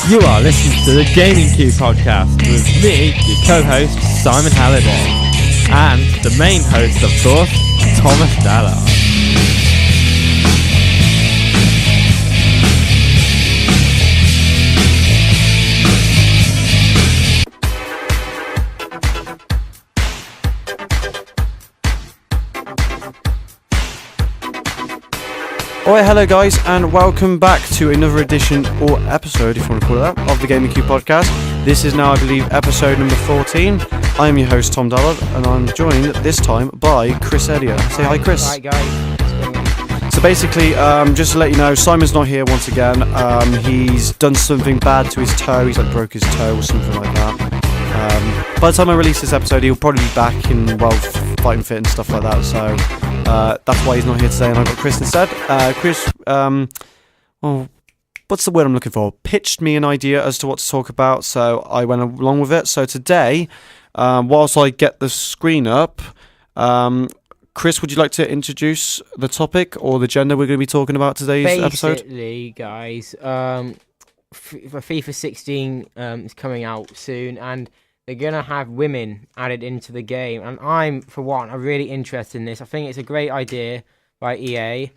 You are listening to the Gaming Q podcast with me, your co-host Simon Halliday, and the main host, of course, Thomas Dallard. Alright, hello guys, and welcome back to another edition, or episode, if you want to call it that, of the Gaming Q podcast. This is now, I believe, episode number 14. I am your host, Tom Dallard, and I'm joined this time by Chris Elliott. Say hi, Chris. Hi guys. So basically, just to let you know, Simon's not here once again. He's done something bad to his toe. He's like broke his toe or something like that. By the time I release this episode, he'll probably be back in, fighting fit and stuff like that. So that's why he's not here today, and I've got Chris instead. Chris, what's the word I'm looking for? Pitched me an idea as to what to talk about, so I went along with it. So today, whilst I get the screen up, Chris, would you like to introduce the topic or the gender we're going to be talking about today's episode? Basically, guys, FIFA 16 is coming out soon, and they're going to have women added into the game. And I'm, for one, really interested in this. I think it's a great idea by EA.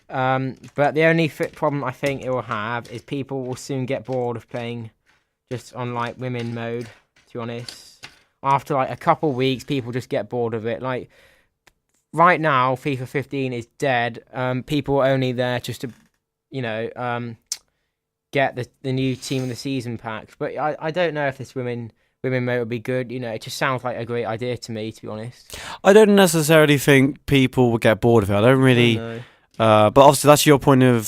But the only problem I think it will have is people will soon get bored of playing just on, like, women mode, to be honest. After, like, a couple of weeks, people just get bored of it. Like, right now, FIFA 15 is dead. People are only there just to, get the new team of the season packs. But I don't know if this women mode would be good. It just sounds like a great idea to me, to be honest. I don't necessarily think people would get bored of it. I don't really. But obviously that's your point of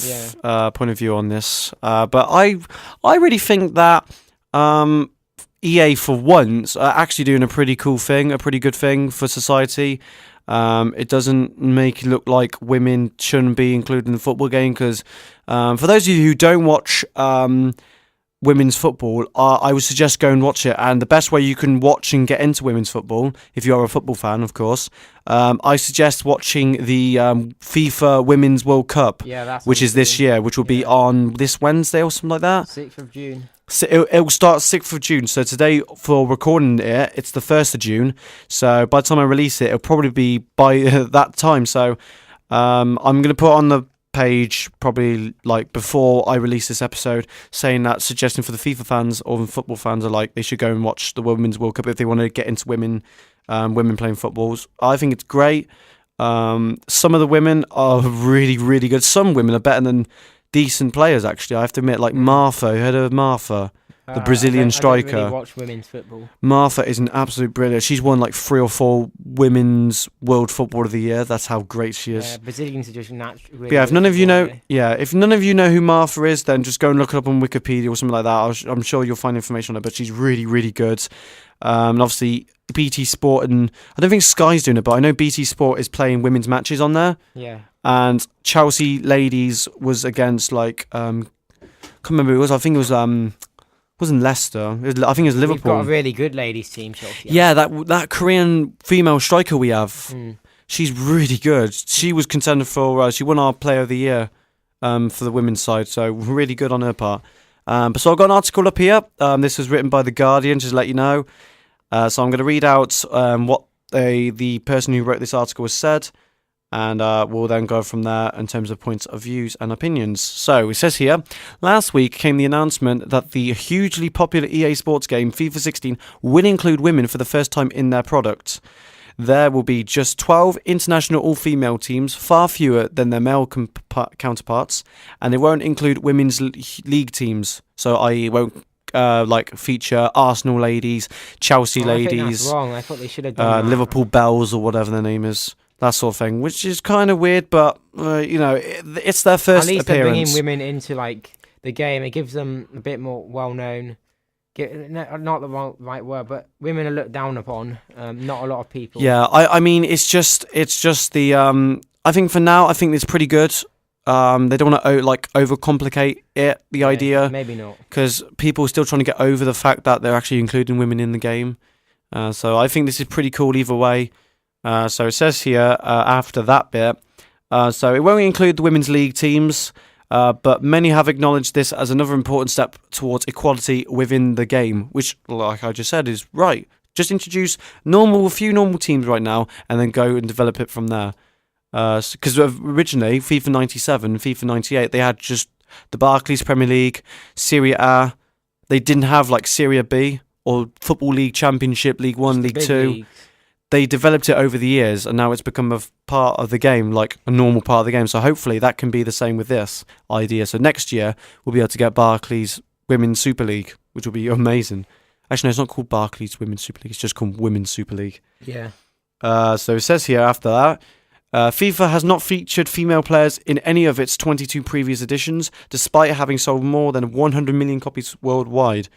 view on this. But I really think that EA for once are actually doing a pretty cool thing, a pretty good thing for society. It doesn't make it look like women shouldn't be included in the football game, because for those of you who don't watch women's football, I would suggest go and watch it. And the best way you can watch and get into women's football, if you are a football fan, of course, I suggest watching the FIFA Women's World Cup, which is this year, which will be on this Wednesday or something like that. 6th of June. So it will start 6th of June. So today, for recording it, it's the 1st of June. So by the time I release it, it'll probably be by that time. So I'm going to put on the page probably like before I release this episode, saying that, suggesting for the FIFA fans or the football fans are like they should go and watch the Women's World Cup if they want to get into women playing footballs. I think it's great. Some of the women are really, really good. Some women are better than decent players, actually. I have to admit, like Martha. You heard of Martha? The Brazilian striker. I don't really watch women's football. Martha is an absolute brilliant. She's won like 3 or 4 women's World Footballer of the Year. That's how great she is. Yeah, Brazilians are just naturally. Really, if none of you know who Martha is, then just go and look it up on Wikipedia or something like that. I'm sure you'll find information on it. But she's really, really good. And obviously BT Sport, and I don't think Sky's doing it, but I know BT Sport is playing women's matches on there. Yeah. And Chelsea ladies was against like can't remember who it was. I think it was wasn't Leicester. I think it was Liverpool. We've got a really good ladies team, Chelsea. Yeah, that Korean female striker we have. She's really good. She was contender for. She won our Player of the Year for the women's side. So really good on her part. So I've got an article up here. This was written by The Guardian, just to let you know. So I'm going to read out what the person who wrote this article has said. And we'll then go from there in terms of points of views and opinions. So it says here, last week came the announcement that the hugely popular EA Sports game FIFA 16 will include women for the first time in their product. There will be just 12 international all-female teams, far fewer than their male counterparts, and it won't include women's league teams. So it won't feature Arsenal ladies, Chelsea ladies. I think that's wrong. I thought they should have done that. Liverpool Bells or whatever their name is. That sort of thing, which is kind of weird, but it's their first appearance. At least they're bringing women into like the game. It gives them a bit more well-known. Not the right word, but women are looked down upon. Not a lot of people. Yeah, I mean, it's just the. I think for now, I think it's pretty good. They don't want to overcomplicate it. The idea, maybe not, because people are still trying to get over the fact that they're actually including women in the game. So I think this is pretty cool either way. So it says here after that bit, so it won't include the women's league teams. But many have acknowledged this as another important step towards equality within the game, which, like I just said, is right. Just introduce a few normal teams right now, and then go and develop it from there. Because originally, FIFA 97, FIFA 98, they had just the Barclays Premier League, Serie A. They didn't have like Serie B or Football League Championship, League One, League Two. Leagues. They developed it over the years, and now it's become a part of the game, like a normal part of the game. So hopefully that can be the same with this idea. So next year we'll be able to get Barclays Women's Super League, which will be amazing. Actually, no, it's not called Barclays Women's Super League. It's just called Women's Super League. Yeah. So it says here after that, FIFA has not featured female players in any of its 22 previous editions, despite having sold more than 100 million copies worldwide.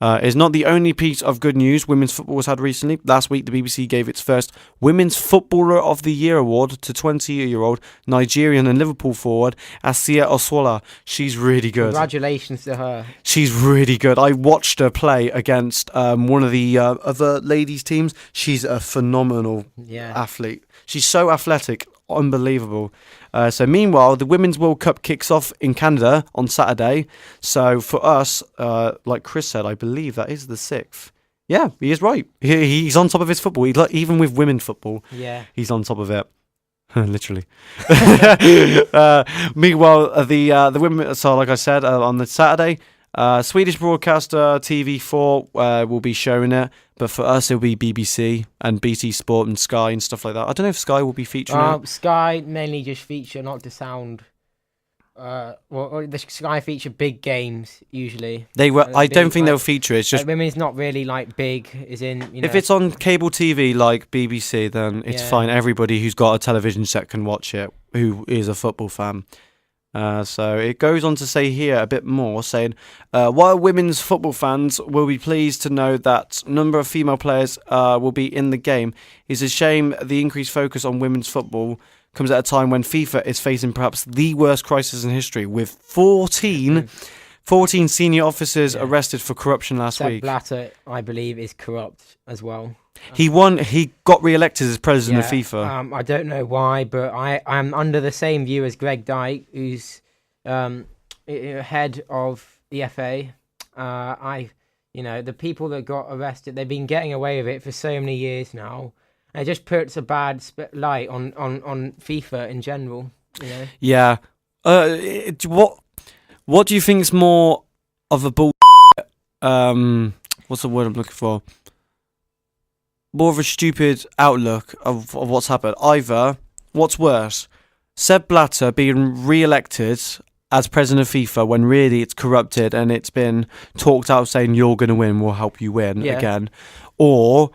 It's not the only piece of good news women's football has had recently. Last week, the BBC gave its first Women's Footballer of the Year award to 20-year-old Nigerian and Liverpool forward Asia Oswola. She's really good. Congratulations to her. She's really good. I watched her play against one of the other ladies' teams. She's a phenomenal athlete. She's so athletic. Unbelievable. So meanwhile, the Women's World Cup kicks off in Canada on Saturday. So for us, like Chris said, I believe that is the 6th. Yeah, he is right. He's on top of his football. Even with women football, he's on top of it. Literally. Meanwhile, the women. So like I said, on the Saturday, Swedish broadcaster TV4 will be showing it, but for us it'll be BBC and BT Sport and Sky and stuff like that. I don't know if Sky will be featuring it. Sky mainly just feature, not the sound. The Sky feature big games usually. I don't think they'll feature it. It's just women's not really like big, as in if it's on cable TV like BBC, then it's fine. Everybody who's got a television set can watch it. Who is a football fan. So it goes on to say here a bit more, saying, while women's football fans will be pleased to know that a number of female players will be in the game, it's a shame the increased focus on women's football comes at a time when FIFA is facing perhaps the worst crisis in history, with 14 senior officers arrested for corruption last week. Sepp Blatter, I believe, is corrupt as well. He got re-elected as president of FIFA. I don't know why, but I'm under the same view as Greg Dyke, who's head of the FA. The people that got arrested, they've been getting away with it for so many years now. And it just puts a bad light on FIFA in general. You know? Yeah. What do you think is more of a bull? What's the word I'm looking for? More of a stupid outlook of what's happened. Either, what's worse, Sepp Blatter being re-elected as president of FIFA when really it's corrupted and it's been talked out saying you're going to win, we'll help you win again, or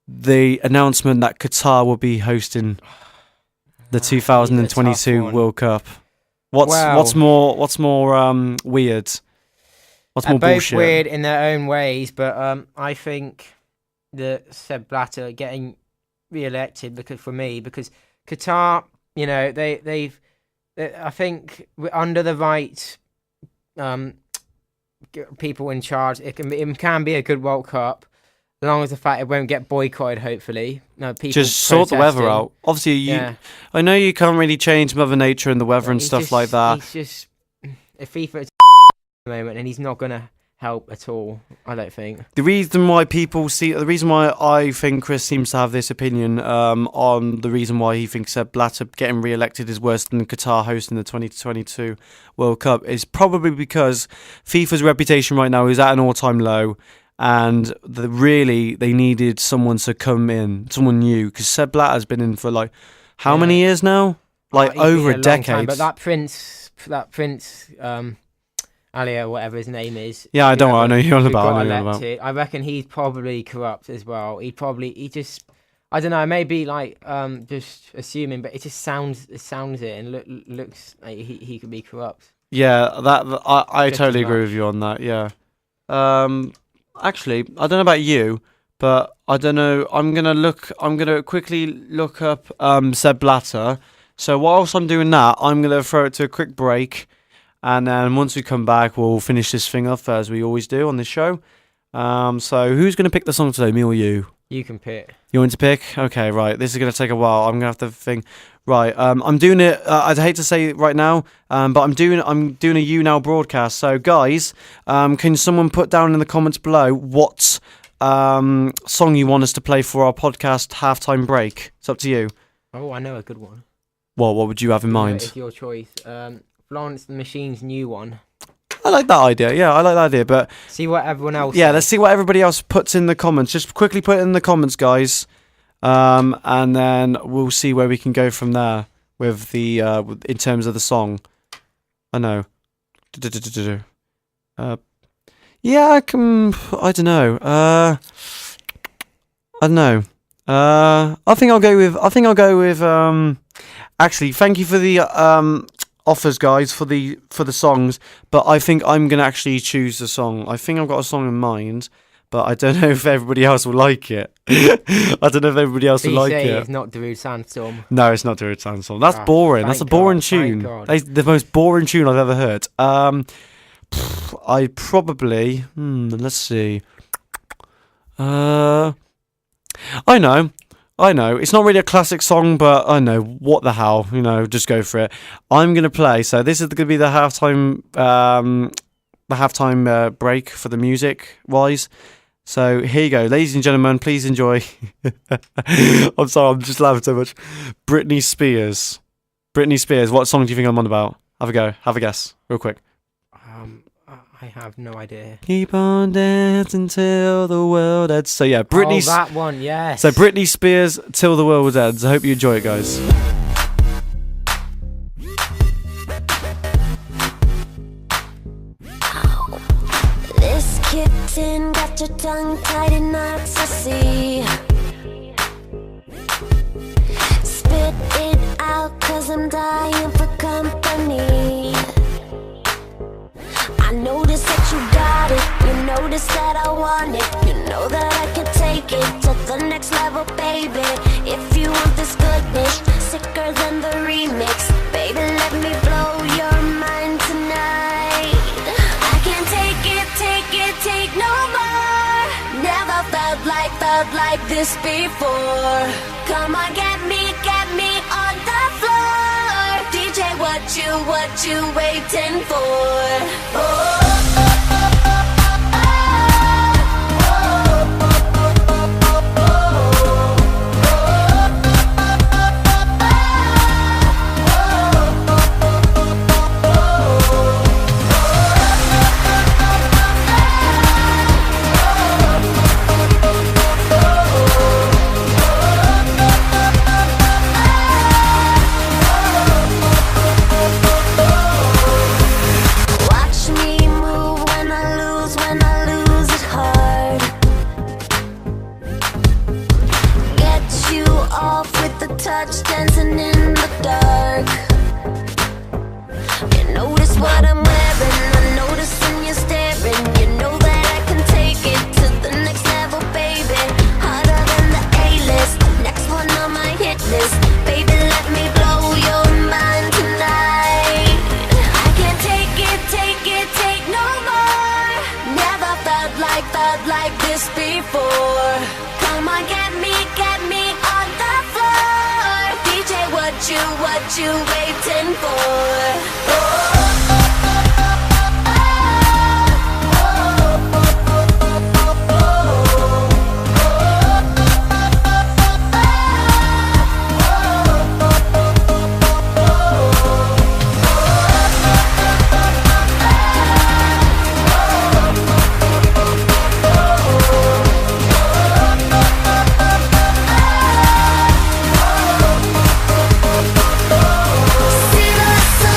the announcement that Qatar will be hosting the 2022 World Cup. What's more weird? What's more both bullshit? Weird in their own ways, but I think the Sepp Blatter getting re-elected because Qatar, I think we're under the right people in charge. It can be a good World Cup, as long as the fact it won't get boycotted. Hopefully, just sort the weather out. Obviously, I know you can't really change Mother Nature and the weather and stuff like that. He's just a FIFA at the moment, and he's not gonna help at all, I don't think. The reason why I think Chris seems to have this opinion on the reason why he thinks Sepp Blatter getting re-elected is worse than Qatar hosting the 2022 World Cup is probably because FIFA's reputation right now is at an all-time low, and they needed someone to come in, someone new, because Sepp Blatter's been in for like how many years now? Like over a decade. Time, but that Prince Alia, whatever his name is. Yeah, I know you're on about. I reckon he's probably corrupt as well. I don't know, maybe just assuming, but it just sounds it and looks like he could be corrupt. Yeah, I totally agree with you on that. Yeah. Actually, I don't know about you, but I don't know. I'm gonna quickly look up Sepp Blatter. So whilst I'm doing that, I'm gonna throw it to a quick break. And then once we come back, we'll finish this thing off as we always do on this show. So who's going to pick the song today, me or you? You can pick. You want to pick? Okay, right. This is going to take a while. I'm going to have to think. Right. I'm doing it. I'd hate to say it right now, but I'm doing a You Now broadcast. So, guys, can someone put down in the comments below what song you want us to play for our podcast halftime break? It's up to you. Oh, I know a good one. Well, what would you have in mind? It's your choice. Florence and the Machine's new one. I like that idea. Yeah, I like that idea. But see what everyone else. Yeah, let's see what everybody else puts in the comments. Just quickly put it in the comments, guys, and then we'll see where we can go from there with the in terms of the song. I know. Yeah, I can. I don't know. I don't know. I think I'll go with. Actually, thank you for the offers, guys, for the songs, but I think I'm gonna actually choose the song. I think I've got a song in mind, but I don't know if everybody else will like it. I don't know if everybody else will like it. It's not Darude Sandstorm. No, it's not Darude Sandstorm. That's boring. That's a boring tune. That's the most boring tune I've ever heard. I probably. Let's see. I know. It's not really a classic song, but I know. What the hell? Just go for it. I'm going to play. So this is going to be the halftime break for the music-wise. So here you go. Ladies and gentlemen, please enjoy. I'm sorry, I'm just laughing so much. Britney Spears. What song do you think I'm on about? Have a go. Have a guess. Real quick. I have no idea. Keep on dancing till the world ends. So yeah, Britney. Oh, that one, yes. So Britney Spears, Till the World Ends. I hope you enjoy it, guys. This kitten got your tongue tied in knots, I see. Spit it out, 'cause I'm dying for company. I notice that you got it, you notice that I want it. You know that I can take it to the next level, baby. If you want this goodness, sicker than the remix, baby, let me blow your mind tonight. I can't take no more. Never felt like this before. Come on, get me on the floor. DJ, what you waiting for? Oh. Touch dancing in the dark. You notice what I'm wearing, I notice when you're staring. You know that I can take it to the next level, baby. Harder than the A-list, next one on my hit list. Baby, let me blow your mind tonight. I can't take no more. Never felt like this before. Come on, get me on the floor. DJ, what you waiting for? Oh. See the sun.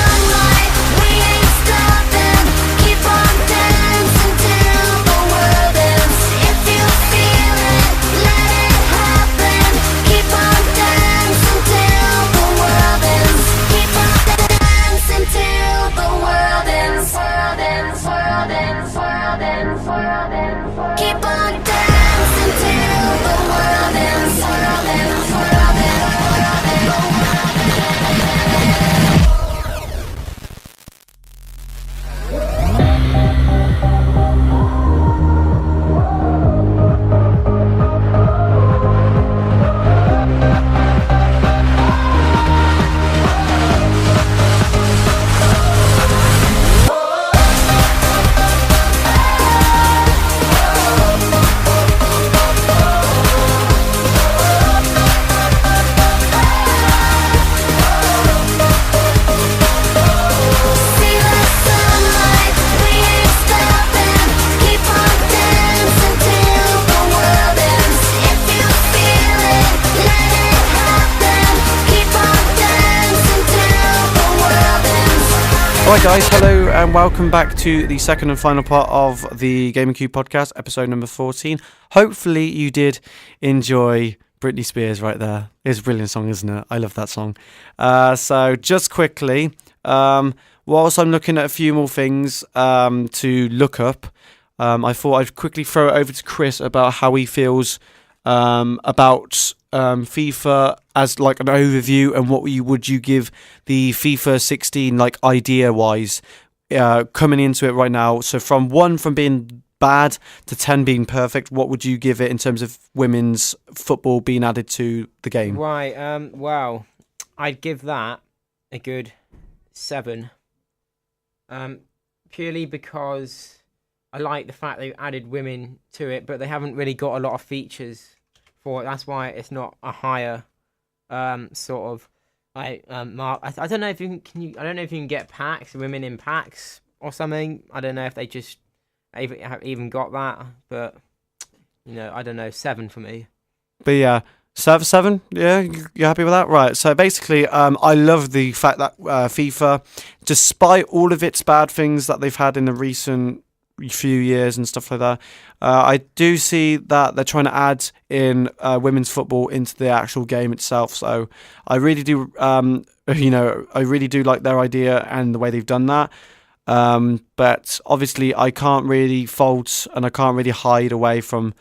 Alright guys, hello and welcome back to the second and final part of the Gaming Cube podcast, episode number 14. Hopefully you did enjoy Britney Spears right there. It's a brilliant song, isn't it? I love that song. So just quickly, whilst I'm looking at a few more things to look up, I thought I'd quickly throw it over to Chris about how he feels about FIFA as like an overview, and what would you give the FIFA 16 like idea wise coming into it right now. So from 1 from being bad to 10 being perfect, what would you give it in terms of women's football being added to the game? Right. Well, I'd give that a good 7. Purely because I like the fact they've added women to it, but they haven't really got a lot of features for it. That's why it's not a higher sort of mark. I don't know if you can. I don't know if you can get packs, women in packs or something. I don't know if they just even got that, but I don't know. 7 for me. But yeah. 7? Yeah, you happy with that? Right, so basically, I love the fact that FIFA, despite all of its bad things that they've had in the recent few years and stuff like that, I do see that they're trying to add in women's football into the actual game itself. So I really do, I really do like their idea and the way they've done that. But obviously, I can't really fault and I can't really hide away from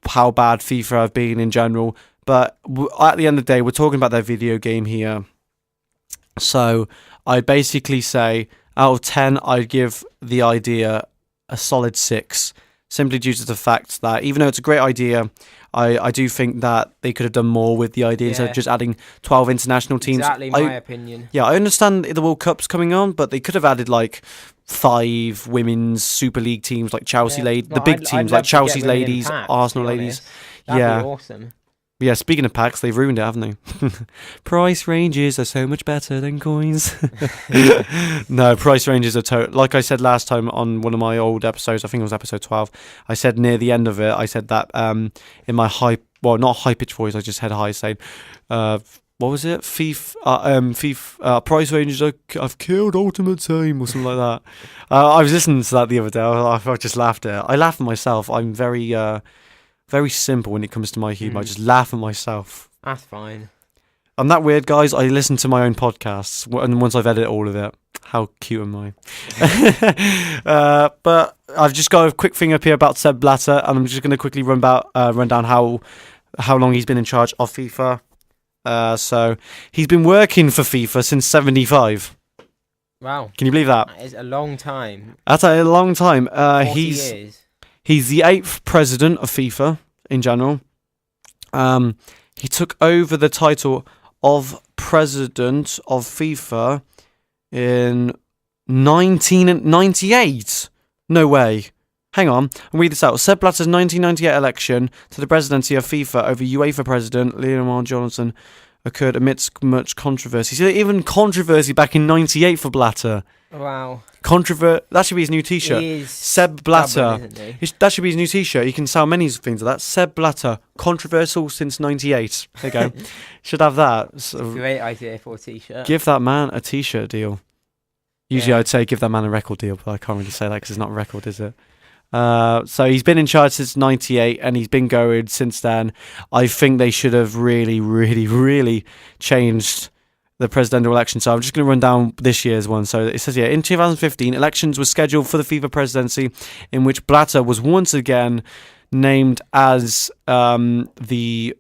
how bad FIFA have been in general. But at the end of the day, we're talking about their video game here. So I'd basically say, out of 10, I'd give the idea a solid 6. Simply due to the fact that even though it's a great idea, I do think that they could have done more with the idea instead of just adding 12 international teams. Exactly my opinion. Yeah, I understand the World Cup's coming on, but they could have added like 5 women's Super League teams like Chelsea ladies, the big teams like Chelsea ladies, Arsenal ladies. That'd be awesome. Yeah, speaking of packs, they've ruined it, haven't they? Price ranges are so much better than coins. No, price ranges are like I said last time on one of my old episodes, I think it was episode 12, I said near the end of it, I said that in my not high-pitched voice, I just had high saying, what was it? FIFA, price ranges I've killed Ultimate Team or something like that. I was listening to that the other day, I just laughed at it. I laugh at myself. I'm very simple when it comes to my humour. I just laugh at myself. That's fine. I'm that weird, guys. I listen to my own podcasts, and once I've edited all of it, how cute am I? But I've just got a quick thing up here about Sepp Blatter, and I'm just going to quickly run down how long he's been in charge of FIFA. So he's been working for FIFA since '75. Wow. Can you believe that? That is a long time. That's a long time. 40 years. He's the 8th president of FIFA in general. He took over the title of president of FIFA in 1998. No way. Hang on, I'll read this out. Sepp Blatter's 1998 election to the presidency of FIFA over UEFA president Lionel Johnson occurred amidst much controversy. See, even controversy back in 98 for Blatter. Wow. That should be his new t-shirt. Sepp Blatter. That should be his new t-shirt. You can sell many things like that. Sepp Blatter. Controversial since 98. There you go. Should have that. So great idea for a t-shirt. Give that man a t-shirt deal. Usually I'd say give that man a record deal, but I can't really say that because it's not a record, is it? So he's been in charge since 98 and he's been going since then. I think they should have really, really, really changed the presidential election. So I'm just going to run down this year's one. So it says here, in 2015, elections were scheduled for the FIFA presidency, in which Blatter was once again named as the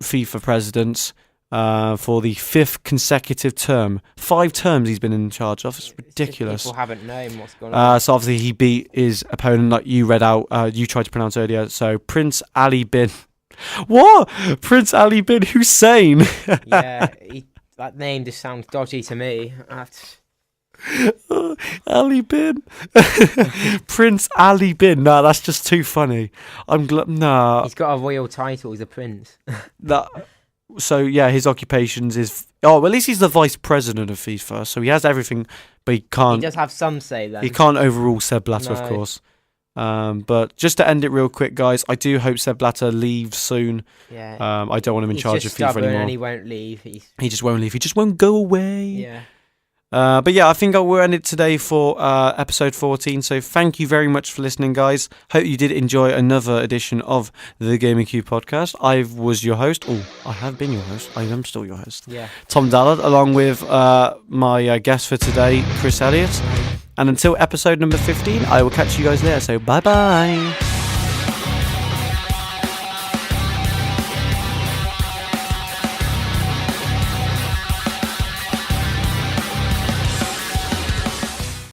FIFA president for the 5th consecutive term. 5 terms he's been in charge of. It's ridiculous. People haven't known what's going on. So obviously he beat his opponent, like you read out, you tried to pronounce earlier. So Prince Ali bin... What? Prince Ali bin Hussein. Yeah, that name just sounds dodgy to me. Ali bin. Prince Ali bin. No, that's just too funny. No. He's got a royal title. He's a prince. So, yeah, his occupations is... Oh, well, at least he's the vice president of FIFA, so he has everything, but he can't... He does have some say, then. He can't overrule Sepp Blatter, of course. But just to end it real quick, guys, I do hope Sepp Blatter leaves soon. Yeah. I don't want him in charge of FIFA anymore. And he won't leave. He just won't leave. He just won't go away. Yeah. But yeah, I think we'll end it today for episode 14. So thank you very much for listening, guys. Hope you did enjoy another edition of the Gaming Cube podcast. I was your host. Oh, I have been your host. I am still your host. Yeah. Tom Dallard, along with my guest for today, Chris Elliott. And until episode number 15, I will catch you guys later. So bye-bye.